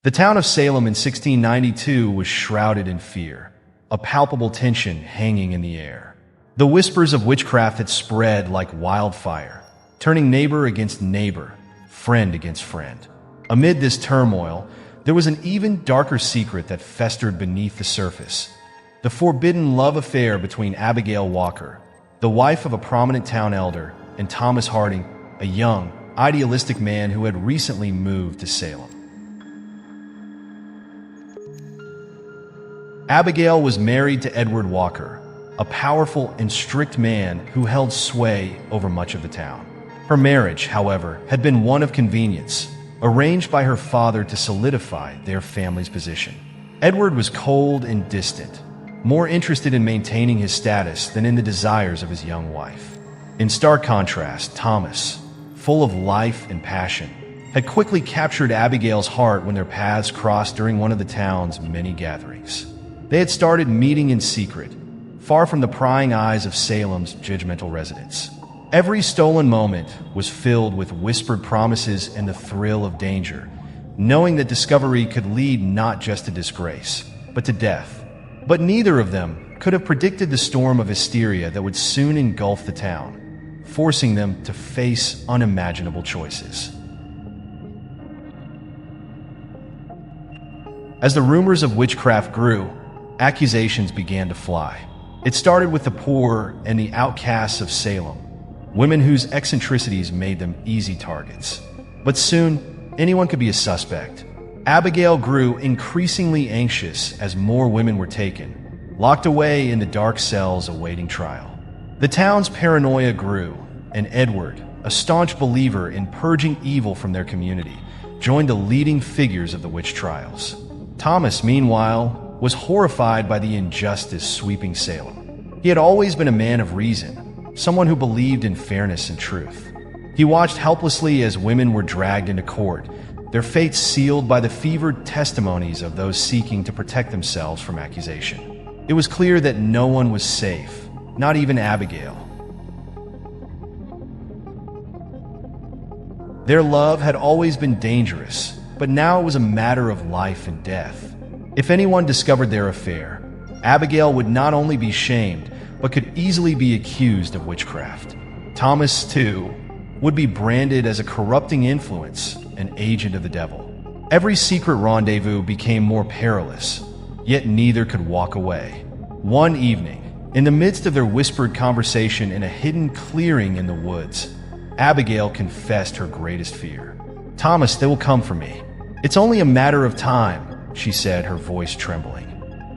The town of Salem in 1692 was shrouded in fear, a palpable tension hanging in the air. The whispers of witchcraft had spread like wildfire, turning neighbor against neighbor, friend against friend. Amid this turmoil, there was an even darker secret that festered beneath the surface: the forbidden love affair between Abigail Walker, the wife of a prominent town elder, and Thomas Harding, a young, idealistic man who had recently moved to Salem. Abigail was married to Edward Walker, a powerful and strict man who held sway over much of the town. Her marriage, however, had been one of convenience, arranged by her father to solidify their family's position. Edward was cold and distant, more interested in maintaining his status than in the desires of his young wife. In stark contrast, Thomas, full of life and passion, had quickly captured Abigail's heart when their paths crossed during one of the town's many gatherings. They had started meeting in secret, far from the prying eyes of Salem's judgmental residents. Every stolen moment was filled with whispered promises and the thrill of danger, knowing that discovery could lead not just to disgrace, but to death. But neither of them could have predicted the storm of hysteria that would soon engulf the town, forcing them to face unimaginable choices. As the rumors of witchcraft grew, accusations began to fly. It started with the poor and the outcasts of Salem, women whose eccentricities made them easy targets. But soon, anyone could be a suspect. Abigail grew increasingly anxious as more women were taken, locked away in the dark cells awaiting trial. The town's paranoia grew, and Edward, a staunch believer in purging evil from their community, joined the leading figures of the witch trials. Thomas, meanwhile, was horrified by the injustice sweeping Salem. He had always been a man of reason, someone who believed in fairness and truth. He watched helplessly as women were dragged into court, their fates sealed by the fevered testimonies of those seeking to protect themselves from accusation. It was clear that no one was safe, not even Abigail. Their love had always been dangerous, but now it was a matter of life and death. If anyone discovered their affair, Abigail would not only be shamed, but could easily be accused of witchcraft. Thomas, too, would be branded as a corrupting influence, an agent of the devil. Every secret rendezvous became more perilous, yet neither could walk away. One evening, in the midst of their whispered conversation in a hidden clearing in the woods, Abigail confessed her greatest fear. "Thomas, they will come for me. It's only a matter of time," she said, her voice trembling.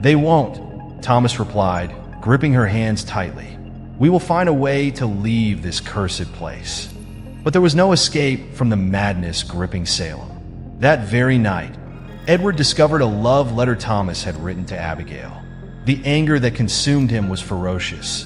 "They won't," Thomas replied, gripping her hands tightly. "We will find a way to leave this cursed place." But there was no escape from the madness gripping Salem. That very night, Edward discovered a love letter Thomas had written to Abigail. The anger that consumed him was ferocious,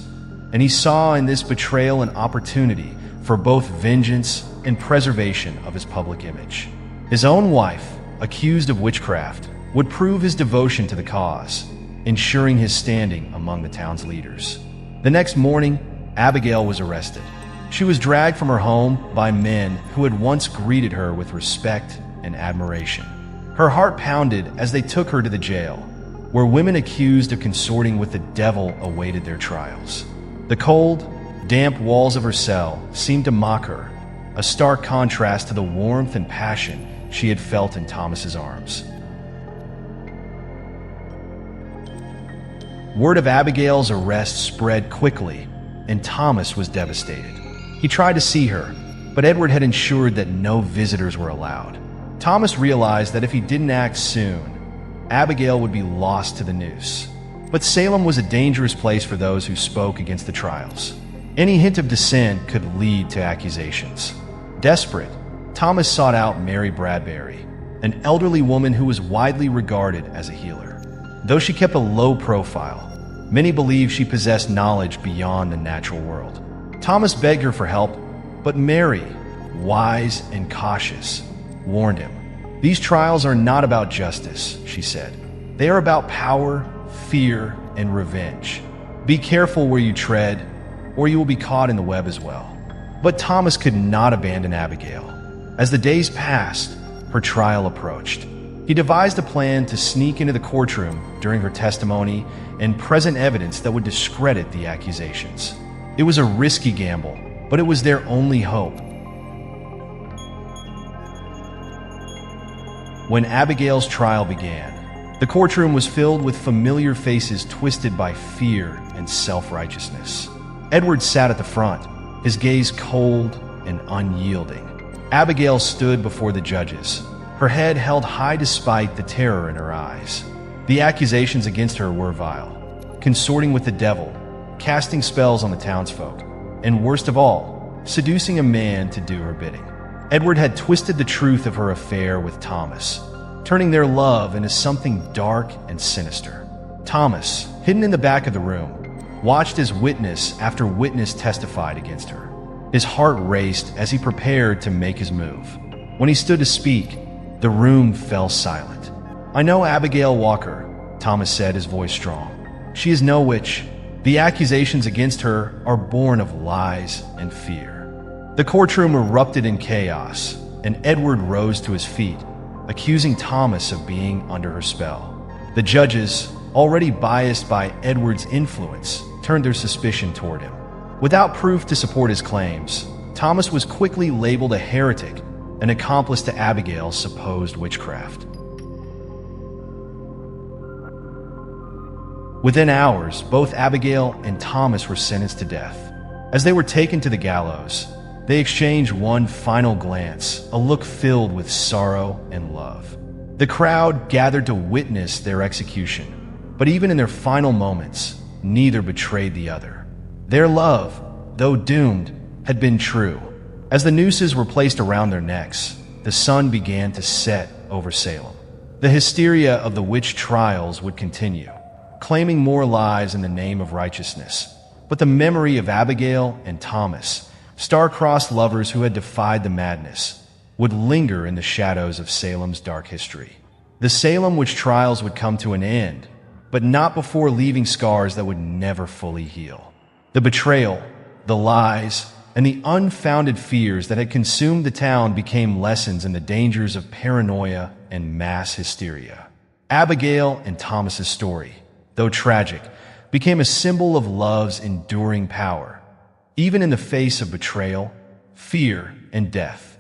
and he saw in this betrayal an opportunity for both vengeance and preservation of his public image. His own wife, accused of witchcraft, would prove his devotion to the cause, ensuring his standing among the town's leaders. The next morning, Abigail was arrested. She was dragged from her home by men who had once greeted her with respect and admiration. Her heart pounded as they took her to the jail, where women accused of consorting with the devil awaited their trials. The cold, damp walls of her cell seemed to mock her, a stark contrast to the warmth and passion she had felt in Thomas's arms. Word of Abigail's arrest spread quickly, and Thomas was devastated. He tried to see her, but Edward had ensured that no visitors were allowed. Thomas realized that if he didn't act soon, Abigail would be lost to the noose. But Salem was a dangerous place for those who spoke against the trials. Any hint of dissent could lead to accusations. Desperate, Thomas sought out Mary Bradbury, an elderly woman who was widely regarded as a healer. Though she kept a low profile, many believed she possessed knowledge beyond the natural world. Thomas begged her for help, but Mary, wise and cautious, warned him. "These trials are not about justice," she said. "They are about power, fear, and revenge. Be careful where you tread, or you will be caught in the web as well." But Thomas could not abandon Abigail. As the days passed, her trial approached. He devised a plan to sneak into the courtroom during her testimony and present evidence that would discredit the accusations. It was a risky gamble, but it was their only hope. When Abigail's trial began, the courtroom was filled with familiar faces twisted by fear and self-righteousness. Edward sat at the front, his gaze cold and unyielding. Abigail stood before the judges, her head held high despite the terror in her eyes. The accusations against her were vile, consorting with the devil, casting spells on the townsfolk, and worst of all, seducing a man to do her bidding. Edward had twisted the truth of her affair with Thomas, turning their love into something dark and sinister. Thomas, hidden in the back of the room, watched as witness after witness testified against her. His heart raced as he prepared to make his move. When he stood to speak, the room fell silent. "I know Abigail Walker," Thomas said, his voice strong. "She is no witch. The accusations against her are born of lies and fear." The courtroom erupted in chaos, and Edward rose to his feet, accusing Thomas of being under her spell. The judges, already biased by Edward's influence, turned their suspicion toward him. Without proof to support his claims, Thomas was quickly labeled a heretic, an accomplice to Abigail's supposed witchcraft. Within hours, both Abigail and Thomas were sentenced to death. As they were taken to the gallows, they exchanged one final glance, a look filled with sorrow and love. The crowd gathered to witness their execution, but even in their final moments, neither betrayed the other. Their love, though doomed, had been true. As the nooses were placed around their necks, the sun began to set over Salem. The hysteria of the witch trials would continue, claiming more lives in the name of righteousness. But the memory of Abigail and Thomas, star-crossed lovers who had defied the madness, would linger in the shadows of Salem's dark history. The Salem witch trials would come to an end, but not before leaving scars that would never fully heal. The betrayal, the lies, and the unfounded fears that had consumed the town became lessons in the dangers of paranoia and mass hysteria. Abigail and Thomas's story, though tragic, became a symbol of love's enduring power, even in the face of betrayal, fear, and death.